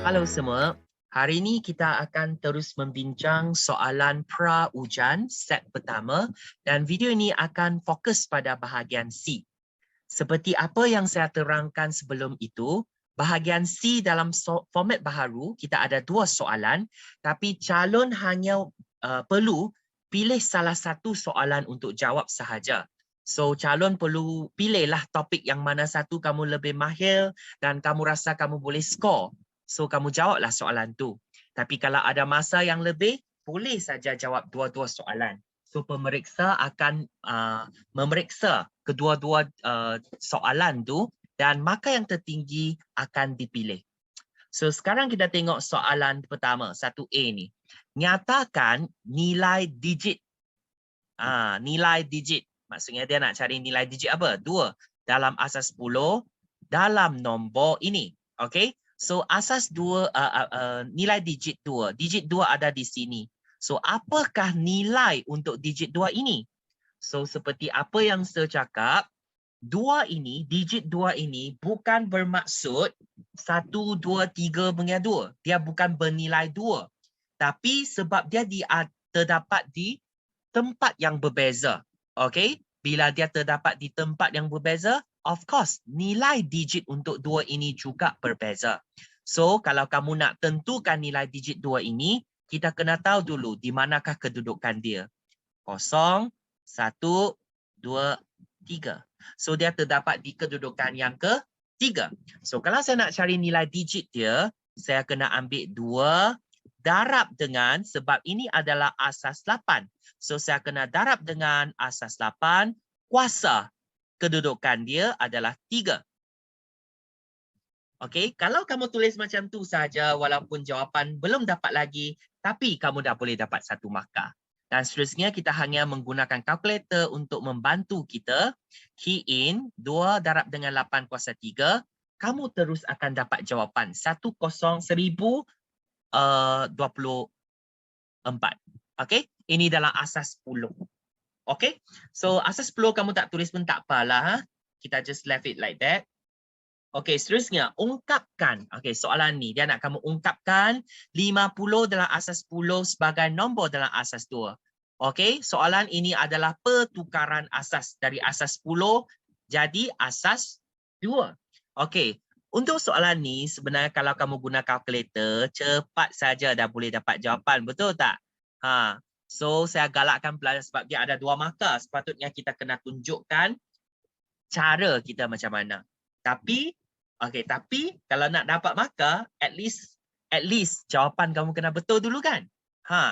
Halo semua, hari ini kita akan terus membincang soalan pra-ujian set pertama dan video ini akan fokus pada bahagian C. Seperti apa yang saya terangkan sebelum itu, bahagian C dalam format baharu kita ada dua soalan, tapi calon hanya perlu pilih salah satu soalan untuk jawab sahaja. So calon perlu pilihlah topik yang mana satu kamu lebih mahir dan kamu rasa kamu boleh skor. So kamu jawablah soalan tu. Tapi kalau ada masa yang lebih, boleh saja jawab dua-dua soalan. So pemeriksa akan memeriksa kedua-dua soalan tu dan markah yang tertinggi akan dipilih. So sekarang kita tengok soalan pertama, 1A ni. Nyatakan nilai digit. Nilai digit. Maksudnya dia nak cari nilai digit apa? 2 dalam asas 10 dalam nombor ini. Okay? So asas 2 nilai digit 2. Digit 2 ada di sini. So apakah nilai untuk digit 2 ini? So seperti apa yang saya cakap, 2 ini, digit 2 ini bukan bermaksud 1, 2, 3 punya 2. Dia bukan bernilai 2. Tapi sebab dia terdapat di tempat yang berbeza. Okay? Bila dia terdapat di tempat yang berbeza, of course, nilai digit untuk 2 ini juga berbeza. So, kalau kamu nak tentukan nilai digit 2 ini, kita kena tahu dulu di manakah kedudukan dia. 0, 1, 2, 3. So, dia terdapat di kedudukan yang ketiga. So, kalau saya nak cari nilai digit dia, saya kena ambil 2 darab dengan, sebab ini adalah asas 8. So, saya kena darab dengan asas 8, kuasa kedudukan dia adalah 3. Okey, kalau kamu tulis macam tu saja walaupun jawapan belum dapat lagi, tapi kamu dah boleh dapat 1 markah. Dan seterusnya kita hanya menggunakan kalkulator untuk membantu kita key in 2 darab dengan 8 kuasa 3, kamu terus akan dapat jawapan 1024. Okey, ini dalam asas 10. Okey, so asas 10 kamu tak tulis pun tak apalah. Kita just left it like that. Okey, seterusnya ungkapkan. Okey, soalan ni dia nak kamu ungkapkan 50 dalam asas 10 sebagai nombor dalam asas 2. Okey, soalan ini adalah pertukaran asas dari asas 10 jadi asas 2. Okey, untuk soalan ni sebenarnya kalau kamu guna kalkulator cepat saja dah boleh dapat jawapan, betul tak? So saya galakkan pelajar sebab dia ada 2 markah, sepatutnya kita kena tunjukkan cara kita macam mana. Tapi kalau nak dapat markah, at least jawapan kamu kena betul dulu kan?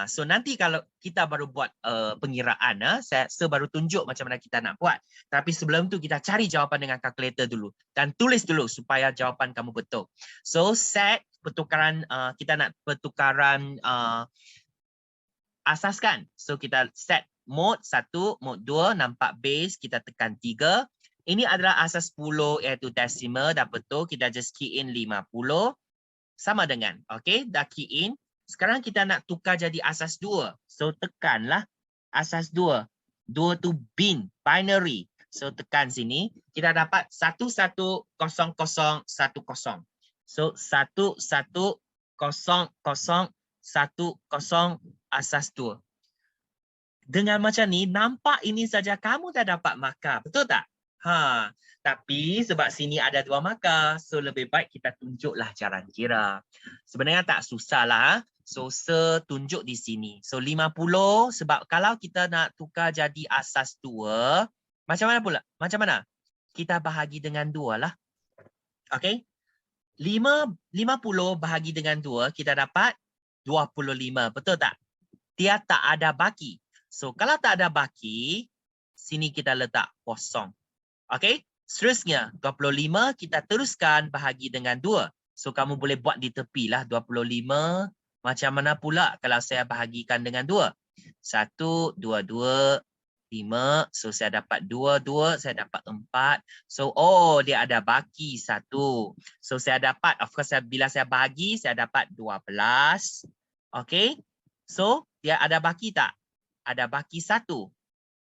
So nanti kalau kita baru buat pengiraan, saya baru tunjuk macam mana kita nak buat. Tapi sebelum tu kita cari jawapan dengan kalkulator dulu dan tulis dulu supaya jawapan kamu betul. So set pertukaran, kita nak pertukaran asas kan? So kita set mode 1, mode 2, nampak base, kita tekan 3. Ini adalah asas 10 iaitu decimal, dah betul, kita just key in 50. Sama dengan, okay, dah key in. Sekarang kita nak tukar jadi asas 2. So tekanlah asas 2. 2 tu binary. So tekan sini, kita dapat 110010. So 110010 asas 2. Dengan macam ni, nampak ini saja kamu dah dapat markah. Betul tak? Tapi sebab sini ada 2 markah, so lebih baik kita tunjuklah jaran kira. Sebenarnya tak susah lah. So tunjuk di sini. So 50 sebab kalau kita nak tukar jadi asas 2, macam mana pula? Macam mana? Kita bahagi dengan 2 lah. Okay? 50 bahagi dengan 2, kita dapat 25. Betul tak? Dia tak ada baki. So kalau tak ada baki, sini kita letak kosong. Okey, seterusnya 25 kita teruskan bahagi dengan 2. So kamu boleh buat di tepi lah 25. Macam mana pula kalau saya bahagikan dengan 2? 1, 2, 2, 5. So saya dapat 2, 2, saya dapat 4. So dia ada baki 1. So saya dapat, of course bila saya bahagi saya dapat 12. Okey. So dia ada baki tak? Ada baki 1.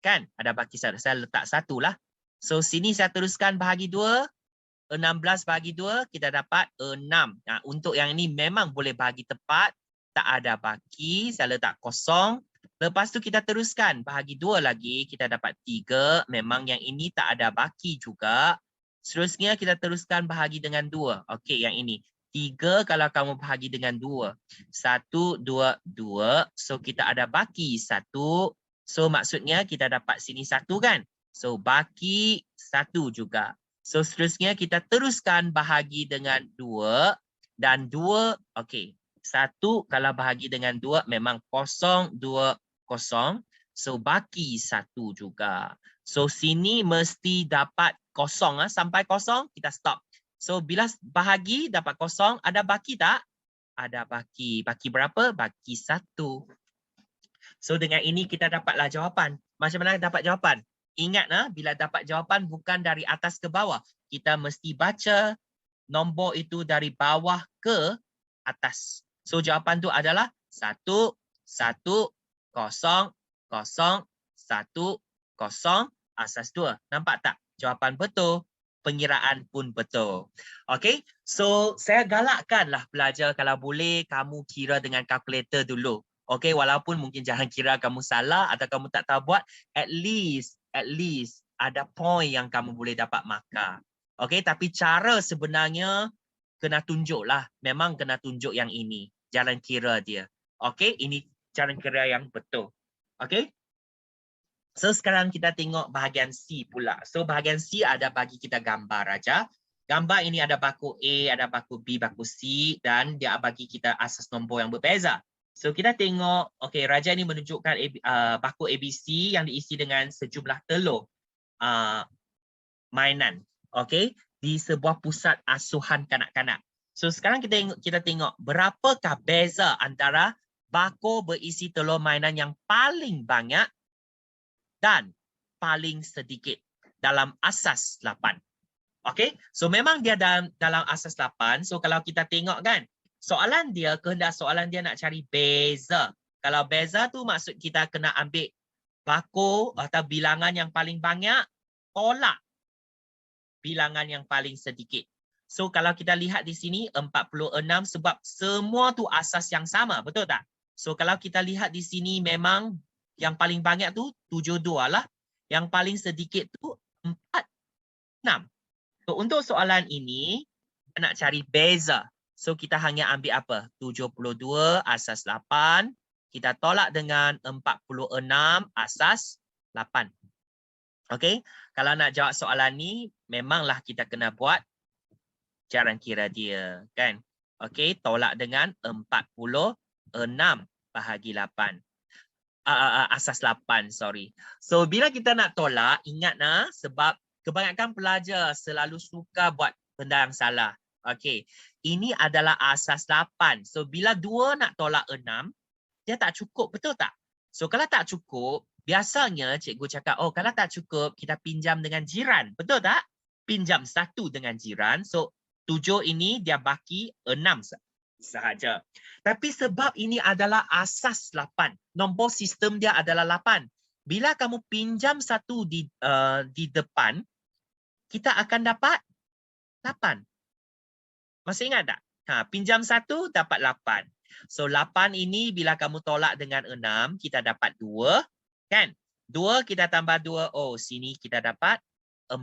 Kan? Ada baki 1. Saya letak 1 lah. So sini saya teruskan bahagi 2, 16 bagi 2, kita dapat 6. Nah, untuk yang ini memang boleh bagi tepat. Tak ada baki, saya letak kosong. Lepas tu kita teruskan. Bahagi 2 lagi, kita dapat 3. Memang yang ini tak ada baki juga. Seterusnya kita teruskan bahagi dengan 2. Okey, yang ini. 3 kalau kamu bahagi dengan 2. 1, 2, 2. So, kita ada baki 1. So, maksudnya kita dapat sini 1 kan? So, baki 1 juga. So, seterusnya kita teruskan bahagi dengan 2. Dan 2, okey. 1 kalau bahagi dengan 2 memang 0, 2, 0. So, baki 1 juga. So, sini mesti dapat 0. Sampai 0, kita stop. So, bila bahagi dapat 0, ada baki tak? Ada baki. Baki berapa? Baki 1. So, dengan ini kita dapatlah jawapan. Macam mana dapat jawapan? Ingat, bila dapat jawapan bukan dari atas ke bawah. Kita mesti baca nombor itu dari bawah ke atas. So, jawapan tu adalah 1, 1, 0, 0, 1, 0, asas 2. Nampak tak? Jawapan betul. Pengiraan pun betul. Okay? So, saya galakkanlah pelajar kalau boleh kamu kira dengan kalkulator dulu. Okay? Walaupun mungkin jangan kira kamu salah atau kamu tak tahu buat, at least ada point yang kamu boleh dapat markah. Okay? Tapi cara sebenarnya kena tunjuklah. Memang kena tunjuk yang ini. Jalan kira dia. Okay? Ini jalan kira yang betul. Okay? So, sekarang kita tengok bahagian C pula. So, bahagian C ada bagi kita gambar aja. Gambar ini ada baku A, ada baku B, baku C. Dan dia bagi kita asas nombor yang berbeza. So, kita tengok, okay, Raja ini menunjukkan baku ABC yang diisi dengan sejumlah telur mainan. Okay? Di sebuah pusat asuhan kanak-kanak. So, sekarang kita tengok berapakah beza antara bako berisi telur mainan yang paling banyak dan paling sedikit dalam asas 8. Okay? So, memang dia dalam asas 8. So, kalau kita tengok kan, kehendak soalan dia nak cari beza. Kalau beza tu maksud kita kena ambil bako atau bilangan yang paling banyak, tolak bilangan yang paling sedikit. So, kalau kita lihat di sini 46 sebab semua tu asas yang sama, betul tak? So, kalau kita lihat di sini memang yang paling banyak tu 72 lah. Yang paling sedikit tu 46. So, untuk soalan ini, kita nak cari beza. So, kita hanya ambil apa? 72 asas 8. Kita tolak dengan 46 asas 8. Okey, kalau nak jawab soalan ni, memanglah kita kena buat jalan kira dia, kan? Okey, tolak dengan 46 bahagi 8. Asas 8, sorry. So, bila kita nak tolak, ingat sebab kebanyakan pelajar selalu suka buat benda yang salah. Okey, ini adalah asas 8. So, bila 2 nak tolak 6, dia tak cukup, betul tak? So, kalau tak cukup, biasanya cikgu cakap, oh kalau tak cukup, kita pinjam dengan jiran. Betul tak? Pinjam 1 dengan jiran. So, 7 ini dia baki 6 sahaja. Tapi sebab ini adalah asas 8. Nombor sistem dia adalah 8. Bila kamu pinjam 1 di depan, kita akan dapat 8. Masih ingat tak? Pinjam 1 dapat 8. So, 8 ini bila kamu tolak dengan 6, kita dapat 2. Kan? 2 kita tambah 2. Oh, sini kita dapat 4.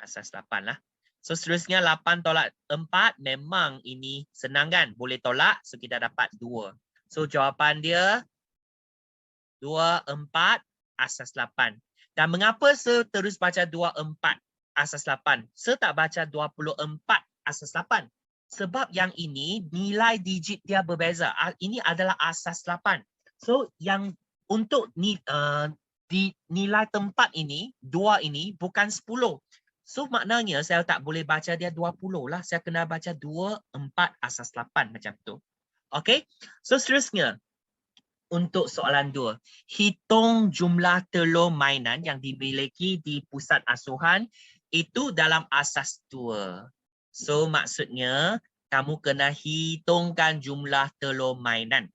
Asas 8 lah. So, seterusnya 8 tolak 4. Memang ini senang kan? Boleh tolak. So, kita dapat 2. So, jawapan dia 2, 4, asas 8. Dan mengapa saya terus baca 2, 4, asas 8? Saya tak baca 24 asas 8. Sebab yang ini nilai digit dia berbeza. Ini adalah asas 8. So yang untuk di nilai tempat ini, 2 ini bukan 10. So maknanya saya tak boleh baca dia 20 lah. Saya kena baca 2, 4, asas 8 macam tu. Okay. So seterusnya. Untuk soalan 2. Hitung jumlah telur mainan yang dimiliki di pusat asuhan itu dalam asas 2. So, maksudnya kamu kena hitungkan jumlah telur mainan.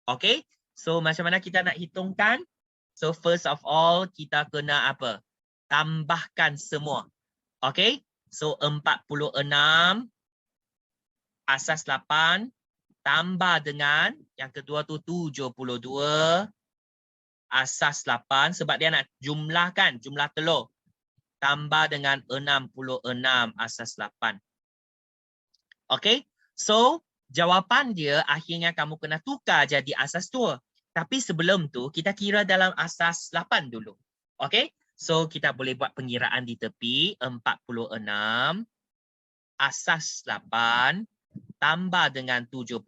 Okay? So, macam mana kita nak hitungkan? So, first of all, kita kena apa? Tambahkan semua. Okay? So 46 asas 8 tambah dengan yang kedua tu 72 asas 8 sebab dia nak jumlahkan jumlah telur. Tambah dengan 66 asas 8. Okay, so jawapan dia akhirnya kamu kena tukar jadi asas 2. Tapi sebelum tu kita kira dalam asas 8 dulu. Okay, so kita boleh buat pengiraan di tepi. 46 asas 8 tambah dengan 72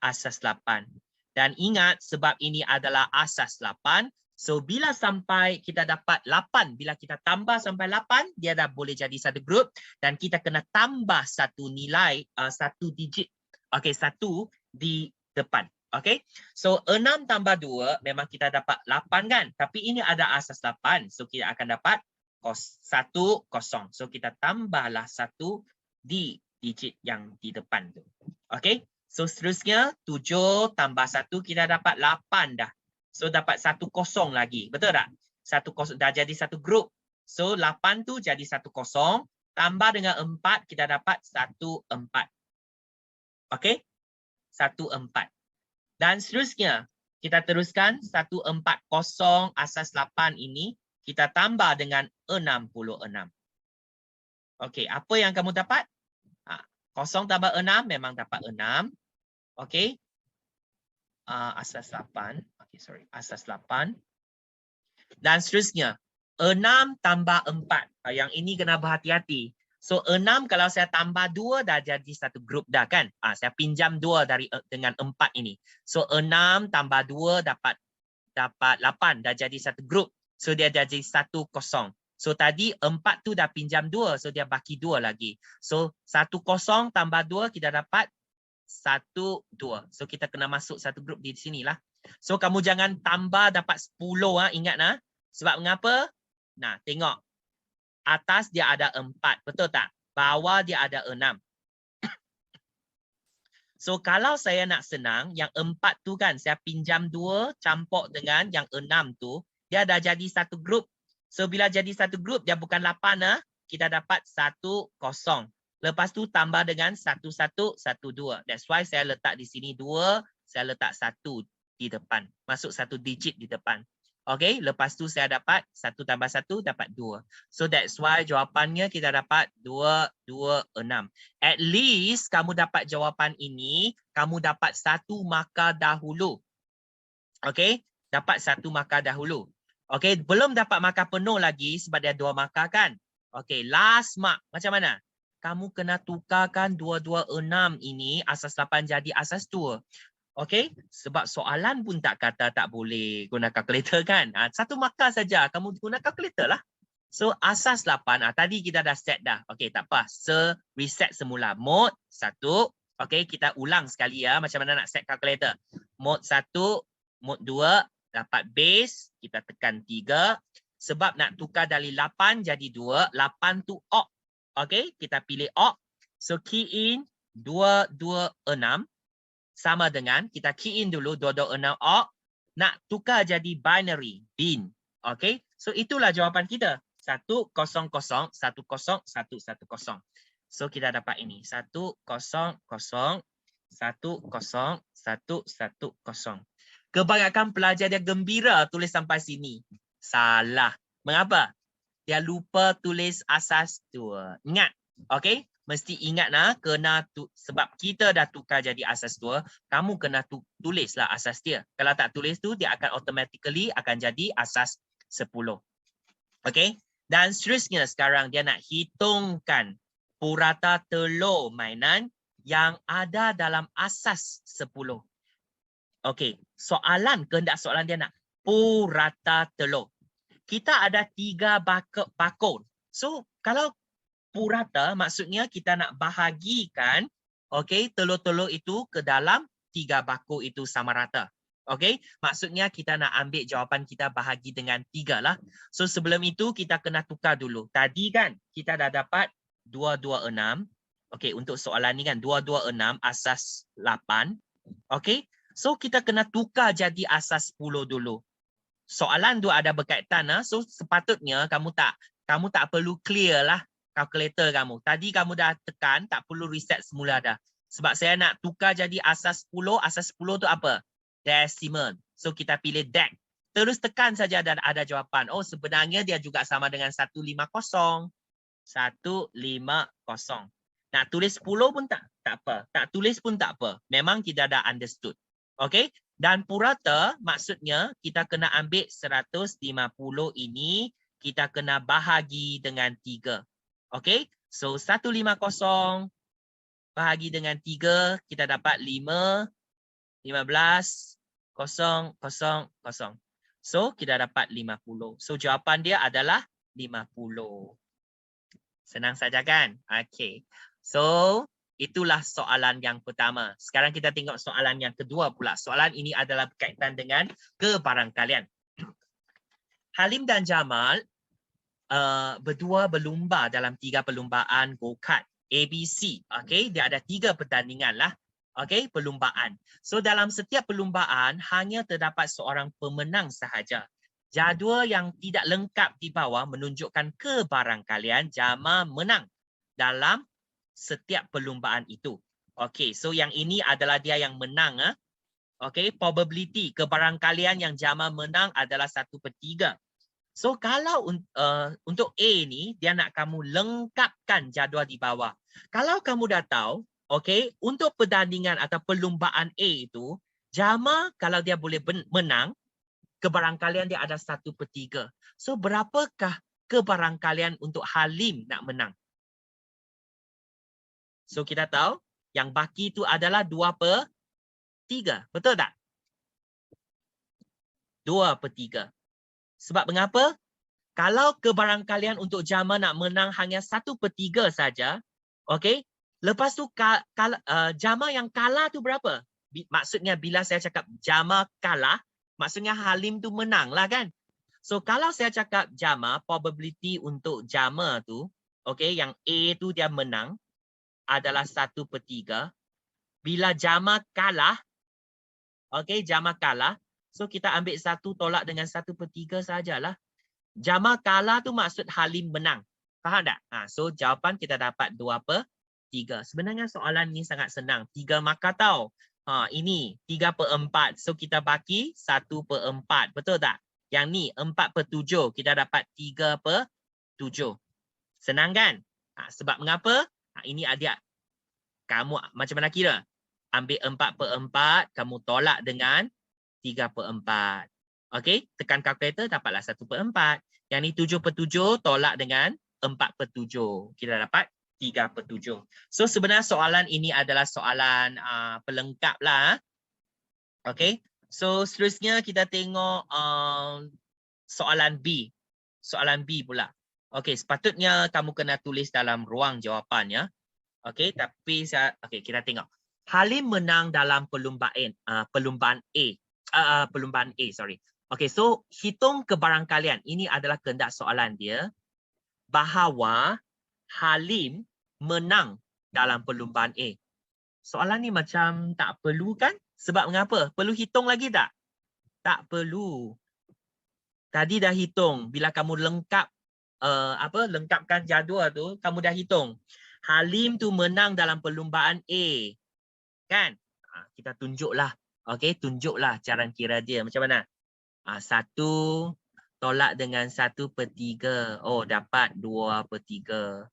asas 8. Dan ingat sebab ini adalah asas 8. So bila sampai kita dapat 8, bila kita tambah sampai 8, dia dah boleh jadi satu grup dan kita kena tambah satu nilai, satu digit. Okey, satu di depan. Okey. So 6 tambah 2 memang kita dapat 8 kan? Tapi ini ada asas 8. So kita akan dapat 1 kosong. So kita tambahlah 1 di digit yang di depan tu. Okey. So seterusnya 7 tambah 1 kita dapat 8 dah. So dapat 1 kosong lagi. Betul tak? 1 kosong dah jadi satu grup. So 8 tu jadi 1 kosong. Tambah dengan 4 kita dapat 1 4. Okey? 1 4. Dan seterusnya kita teruskan 1 4 kosong asas 8 ini kita tambah dengan 66. Okey, apa yang kamu dapat? Kosong tambah 6 memang dapat 6. Okey. Asas 8. Okey, sorry. Asas 8. Dan seterusnya 6 tambah 4. Yang ini kena berhati-hati. So 6 kalau saya tambah 2 dah jadi satu grup dah kan? Saya pinjam 2 dengan 4 ini. So 6 tambah 2 dapat 8 dah jadi satu grup. So dia jadi 1 kosong. So tadi 4 tu dah pinjam 2. So dia baki 2 lagi. So 1 kosong tambah 2 kita dapat 1 2. So kita kena masuk satu grup di sini lah. So kamu jangan tambah dapat 10 ingat nah. Sebab mengapa? Nah, tengok. Atas dia ada 4, betul tak? Bawah dia ada 6. So kalau saya nak senang, yang 4 tu kan saya pinjam 2 campur dengan yang 6 tu, dia dah jadi satu grup. So bila jadi satu grup dia bukan 8 kita dapat 1 kosong. Lepas tu tambah dengan 1 1 1 2. That's why saya letak di sini 2, saya letak 1 di depan. Masuk satu digit di depan. Okay, lepas tu saya dapat 1 tambah 1 dapat 2. So that's why jawapannya kita dapat 2 2 6. At least kamu dapat jawapan ini, kamu dapat 1 markah dahulu. Okay, dapat 1 markah dahulu. Okay, belum dapat markah penuh lagi sebab dia 2 markah kan. Okay, last mark. Macam mana? Kamu kena tukarkan 2 2 6 ini asas 8 jadi asas 2. Okay, sebab soalan pun tak kata tak boleh guna kalkulator kan. 1 markah saja kamu guna kalkulator lah. So asas 8, tadi kita dah set dah. Okay, tak apa. Reset semula. Mode 1. Okay, kita ulang sekali ya macam mana nak set kalkulator. Mode 1, mode 2, dapat base. Kita tekan 3. Sebab nak tukar dari 8 jadi 2. 8 tu OCK. Okay, kita pilih OCK. So key in 226. Sama dengan kita key in dulu 226 OCK. Nak tukar jadi binary. Bin. Okay, so itulah jawapan kita. 1 0 0 1 0 1 1 0. So kita dapat ini 1 0 0 1 0 1 1 0. Kebanyakan pelajar dia gembira tulis sampai sini. Salah. Mengapa? Dia lupa tulis asas 2. Ingat. Okay? Mesti ingat kena sebab kita dah tukar jadi asas 2, kamu kena tulislah asas dia. Kalau tak tulis tu dia akan automatically akan jadi asas 10. Okay? Dan seterusnya sekarang dia nak hitungkan purata telur mainan yang ada dalam asas 10. Okay, kehendak soalan dia nak purata telur. Kita ada 3 bakul. So, kalau purata maksudnya kita nak bahagikan telur-telur itu ke dalam 3 bakul itu sama rata. Okay, maksudnya kita nak ambil jawapan kita bahagi dengan 3 lah. So, sebelum itu kita kena tukar dulu. Tadi kan kita dah dapat 226. Okay, untuk soalan ni kan 226 asas 8. Okay, so kita kena tukar jadi asas 10 dulu. Soalan tu ada berkaitan so sepatutnya kamu tak perlu clear lah kalkulator kamu. Tadi kamu dah tekan, tak perlu reset semula dah. Sebab saya nak tukar jadi asas 10. Asas 10 tu apa? Decimal. So kita pilih DEC. Terus tekan saja dan ada jawapan. Oh, sebenarnya dia juga sama dengan 150. 150. Nak tulis 10 pun tak apa. Tak tulis pun tak apa. Memang kita dah understood. Okay? Dan purata maksudnya kita kena ambil 150 ini, kita kena bahagi dengan 3. Okay? So 150 bahagi dengan 3, kita dapat 5, 15, 0, 0, 0. So kita dapat 50. So jawapan dia adalah 50. Senang saja kan? Okay. So itulah soalan yang pertama. Sekarang kita tengok soalan yang kedua pula. Soalan ini adalah berkaitan dengan kebarangkalian. Halim dan Jamal berdua berlumba dalam 3 perlumbaan go-kart ABC. Okay, dia ada 3 pertandingan lah. Okay, perlumbaan. So dalam setiap perlumbaan hanya terdapat seorang pemenang sahaja. Jadual yang tidak lengkap di bawah menunjukkan kebarangkalian Jamal menang dalam setiap perlumbaan itu. Okay, so yang ini adalah dia yang menang. Okay, probability kebarangkalian yang Jamal menang adalah 1/3. So kalau untuk A ni, dia nak kamu lengkapkan jadual di bawah. Kalau kamu dah tahu, okay, untuk pertandingan atau perlumbaan A itu, Jamal kalau dia boleh menang, kebarangkalian dia ada 1/3. So berapakah kebarangkalian untuk Halim nak menang? So kita tahu yang baki itu adalah 2/3. Betul tak? 2/3. Sebab mengapa? Kalau kebarangkalian untuk Jamal nak menang hanya 1/3 saja, okay? Lepas tu Jamal yang kalah tu berapa? Maksudnya bila saya cakap Jamal kalah, maksudnya Halim tu menang lah kan? So kalau saya cakap Jamal, probability untuk Jamal tu, okay, yang A tu dia menang adalah 1/3. Bila Jamal kalah, okay, Jamal kalah, so kita ambil 1 tolak dengan 1/3 sajalah. Jamal kalah tu maksud Halim menang. Faham tak? So jawapan kita dapat 2/3. Sebenarnya soalan ni sangat senang. 3 markah tau. Ini 3/4. So kita baki 1/4. Betul tak? Yang ni 4/7. Kita dapat 3/7. Senang kan? Sebab mengapa? Ini adik. Kamu macam mana kira? Ambil 4/4. Kamu tolak dengan 3/4. Okey, tekan kalkulator dapatlah 1/4. Yang ni 7/7 tolak dengan 4/7. Kita dapat 3/7. So sebenarnya soalan ini adalah soalan pelengkap lah. Okey, so seterusnya kita tengok soalan B. Soalan B pula. Okey, sepatutnya kamu kena tulis dalam ruang jawapan ya. Okey, tapi kita tengok. Halim menang dalam perlumbaan A. Perlumbaan A, sorry. Okay, so hitung kebarangkalian. Ini adalah kehendak soalan dia. Bahawa Halim menang dalam perlumbaan A. Soalan ni macam tak perlu kan? Sebab mengapa? Perlu hitung lagi tak? Tak perlu. Tadi dah hitung. Bila kamu lengkapkan jadual tu, kamu dah hitung. Halim tu menang dalam perlumbaan A. Kan? Kita tunjuklah. Okay, tunjuklah cara kira dia. Macam mana? 1 tolak dengan 1/3. Oh, dapat 2/3.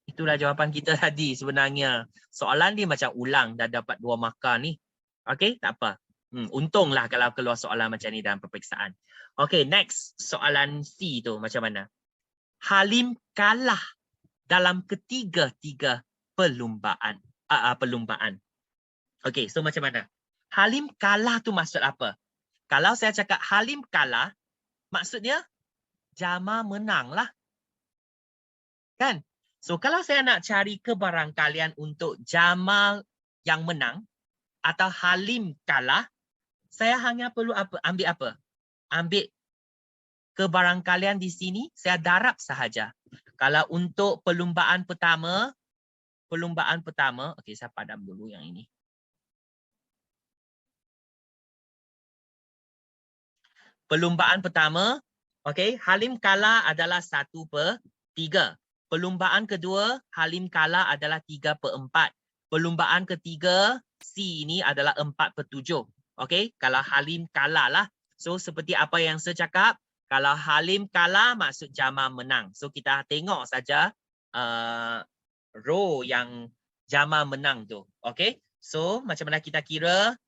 Itulah jawapan kita tadi sebenarnya. Soalan dia macam ulang dah dapat 2 markah ni. Okey, tak apa. Untunglah kalau keluar soalan macam ni dalam peperiksaan. Okey, next. Soalan C tu macam mana? Halim kalah dalam ketiga-tiga perlumbaan. Okey, so macam mana? Halim kalah tu maksud apa? Kalau saya cakap Halim kalah, maksudnya Jamal menang lah. Kan? So kalau saya nak cari kebarangkalian untuk Jamal yang menang atau Halim kalah, saya hanya perlu ambil apa? Ambil kebarangkalian di sini, saya darab sahaja. Kalau untuk perlumbaan pertama, okey, saya padam dulu yang ini. Perlumbaan pertama, okey, Halim kalah adalah 1/3. Perlumbaan kedua, Halim kalah adalah 3/4. Perlumbaan ketiga, C ini adalah 4/7. Okey, kalau Halim kalah lah. So, seperti apa yang saya cakap, kalau Halim kalah, maksud Jamal menang. So, kita tengok saja row yang Jamal menang tu. Okey, so macam mana kita kira?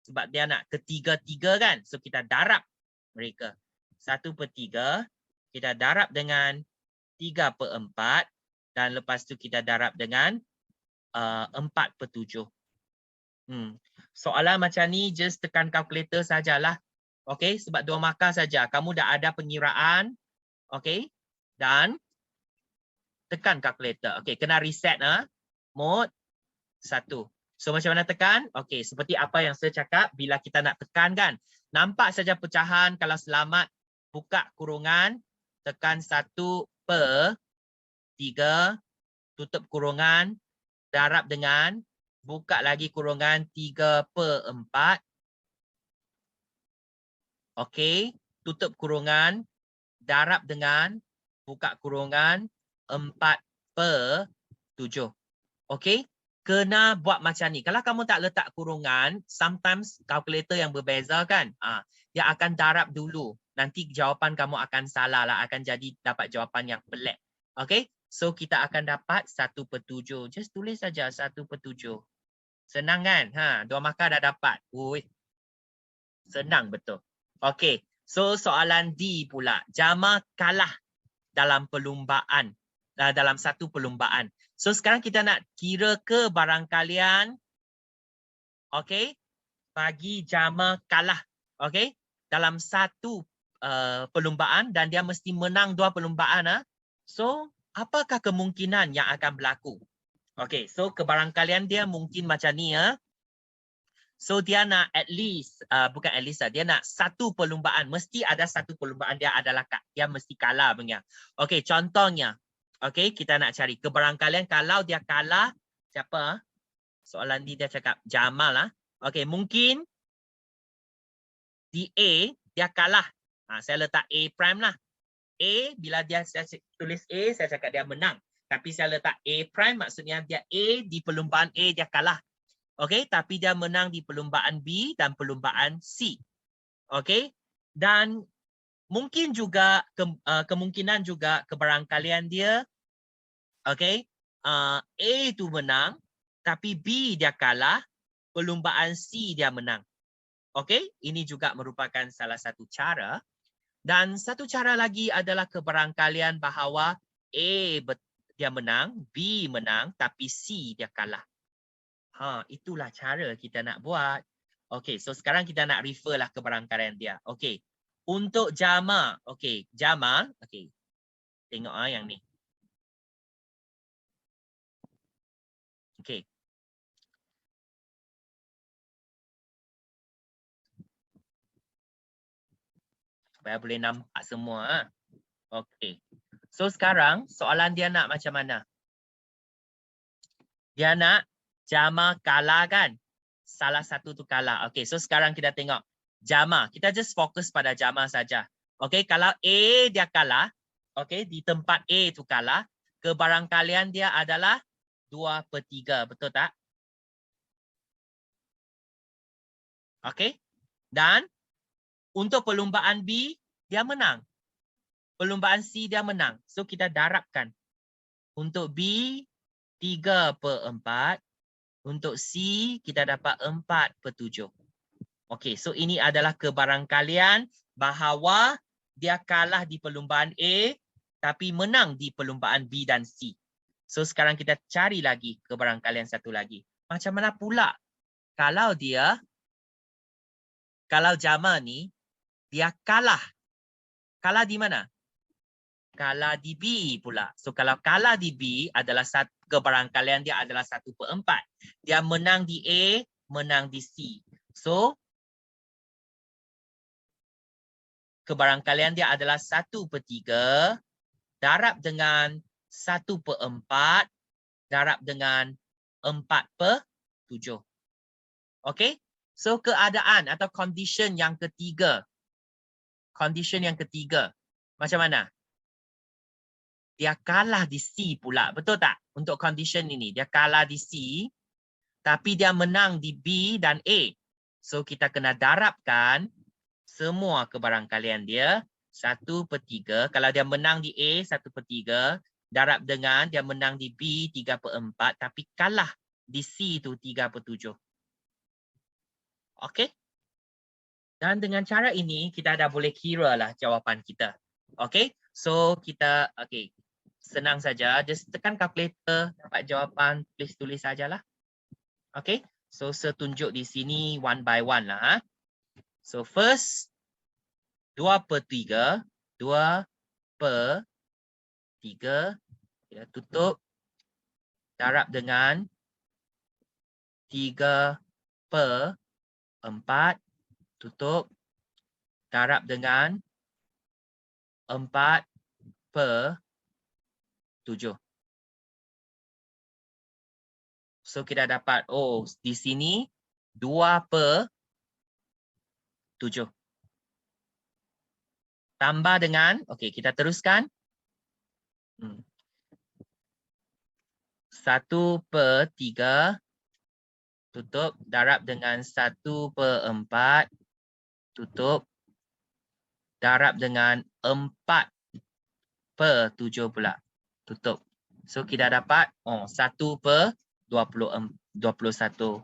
Sebab dia nak ketiga-tiga kan. So, kita darab mereka. 1/3, kita darab dengan 3/4 dan lepas tu kita darab dengan 4/7. Soalan macam ni just tekan kalkulator sajalah. Okey, sebab 2 markah saja. Kamu dah ada pengiraan. Okey. Dan tekan kalkulator. Okey, kena reset mode 1. So macam mana tekan? Okey, seperti apa yang saya cakap, bila kita nak tekan kan, nampak saja pecahan. Kalau selamat, buka kurungan, tekan 1/3, tutup kurungan, darab dengan, buka lagi kurungan 3/4. Okey, tutup kurungan, darab dengan, buka kurungan 4/7. Okey, kena buat macam ni. Kalau kamu tak letak kurungan, sometimes kalkulator yang berbeza kan, dia akan darab dulu. Nanti jawapan kamu akan salah lah, akan jadi dapat jawapan yang pelik. Okey, so kita akan dapat 1/7. Just tulis saja 1/7. Senang kan? 2 markah dah dapat. Ui, senang betul. Okey, so soalan D pula. Jamal kalah dalam perlumbaan. Dalam satu perlumbaan. So sekarang kita nak kira ke barang kalian. Okey, bagi Jamal kalah. Okey, dalam satu perlumbaan dan dia mesti menang 2 perlumbaan. So apakah kemungkinan yang akan berlaku? Okey, so kebarangkalian dia mungkin macam ni So dia nak at least, bukan at least dia nak satu perlumbaan. Mesti ada satu perlumbaan dia mesti kalah punya. Okey, contohnya. Okey, kita nak cari kebarangkalian kalau dia kalah, siapa? Soalan ni dia cakap Jamal lah. Okey, mungkin di A dia kalah. Saya letak A prime lah. A, bila saya tulis A, saya cakap dia menang. Tapi saya letak A prime, maksudnya dia A di perlumbaan A dia kalah. Okey, tapi dia menang di perlumbaan B dan perlumbaan C. Okey, dan mungkin juga kemungkinan juga kebarangkalian dia, okey, A tu menang, tapi B dia kalah, perlumbaan C dia menang. Okey, ini juga merupakan salah satu cara. Dan satu cara lagi adalah kebarangkalian bahawa A dia menang, B menang, tapi C dia kalah. Itulah cara kita nak buat. Okey, so sekarang kita nak refer lah kebarangkalian dia. Okey, untuk Jamal. Okey, Jamal. Okey, tengok yang ni. Okey. Supaya boleh nampak semua. Okey. So sekarang soalan dia nak macam mana? Dia nak Jamal kalah kan? Salah satu tu kalah. Okey, so sekarang kita tengok Jamal. Kita just fokus pada Jamal saja. Okey, kalau A dia kalah, okey, di tempat A tu kalah, kebarangkalian dia adalah 2/3, betul tak? Okey. Dan untuk perlumbaan B, dia menang. Perlumbaan C dia menang. So kita darabkan. Untuk B 3/4. Untuk C kita dapat 4/7. Okey, so ini adalah kebarangkalian bahawa dia kalah di perlumbaan A tapi menang di perlumbaan B dan C. So sekarang kita cari lagi kebarangkalian satu lagi. Macam mana pula kalau Jamal ni dia kalah. Kalah di mana? Kalah di B pula. So kalau kalah di B adalah kebarangkalian dia adalah 1/4. Dia menang di A, menang di C. So kebarangkalian dia adalah 1/3 darab dengan 1/4 darab dengan 4/7. Okey? So keadaan atau condition yang ketiga. Condition yang ketiga. Macam mana? dia kalah di C pula. Betul tak? Untuk condition ini. Dia kalah di C, tapi dia menang di B dan A. So, kita kena darabkan semua kebarangkalian dia 1/3. Kalau dia menang di A 1/3, darab dengan dia menang di B 3/4, tapi kalah di C tu 3/7. Okey? Dan dengan cara ini, kita dah boleh kira lah jawapan kita. Okey? So, kita, okey. Senang saja. Just tekan calculator, dapat jawapan, please tulis sajalah. Okey? So, saya tunjuk di sini one by one lah. Ha? So, first, 2/3. 2/3. Kita tutup. Darab dengan 3/4. Tutup. Darab dengan 4/7. So kita dapat, oh di sini 2/7. Tambah dengan, okey kita teruskan. 1/3. Tutup. Darab dengan 1/4. Tutup. Darab dengan 4/7 pula. Tutup. So kita dapat 1/21.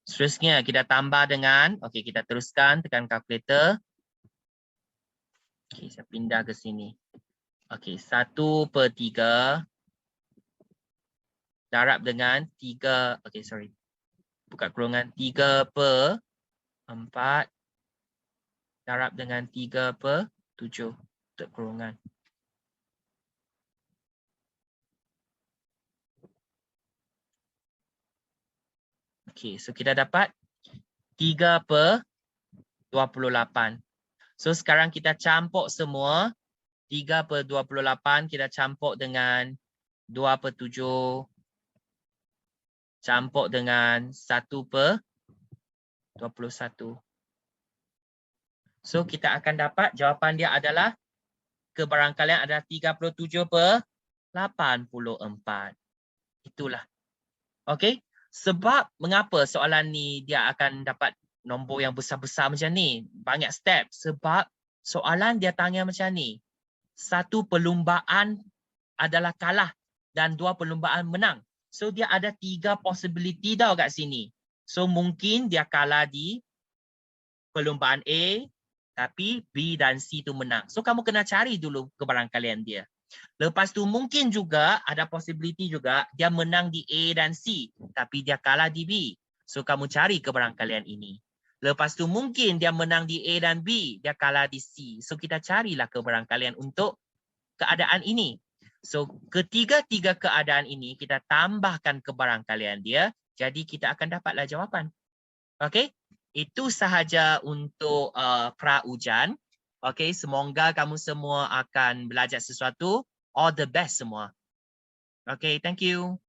Seterusnya kita tambah dengan, okey kita teruskan, tekan calculator. Okey, saya pindah ke sini. Okey, 1/3 darab dengan 3, okey sorry. Buka kurungan 3/4 darab dengan 3/7 tutup kurungan. Okey, so kita dapat 3/28. So sekarang kita campur semua. 3/28 kita campur dengan 2/7. Campur dengan 1/21. So kita akan dapat jawapan dia adalah kebarangkalian adalah 37/84. Itulah. Okey. Sebab mengapa soalan ni dia akan dapat nombor yang besar-besar macam ni? Banyak step. Sebab soalan dia tanya macam ni. Satu perlumbaan adalah kalah dan dua perlumbaan menang. So dia ada 3 possibility tau kat sini. So mungkin dia kalah di perlumbaan A, tapi B dan C tu menang. So kamu kena cari dulu kebarangkalian dia. Lepas tu mungkin juga ada possibility juga dia menang di A dan C, tapi dia kalah di B. So kamu cari kebarangkalian ini. Lepas tu mungkin dia menang di A dan B, dia kalah di C. So kita carilah kebarangkalian untuk keadaan ini. So ketiga-tiga keadaan ini kita tambahkan kebarangkalian dia, jadi kita akan dapatlah jawapan. Okey? Itu sahaja untuk pra-ujian. Okey, semoga kamu semua akan belajar sesuatu. All the best semua. Okey, thank you.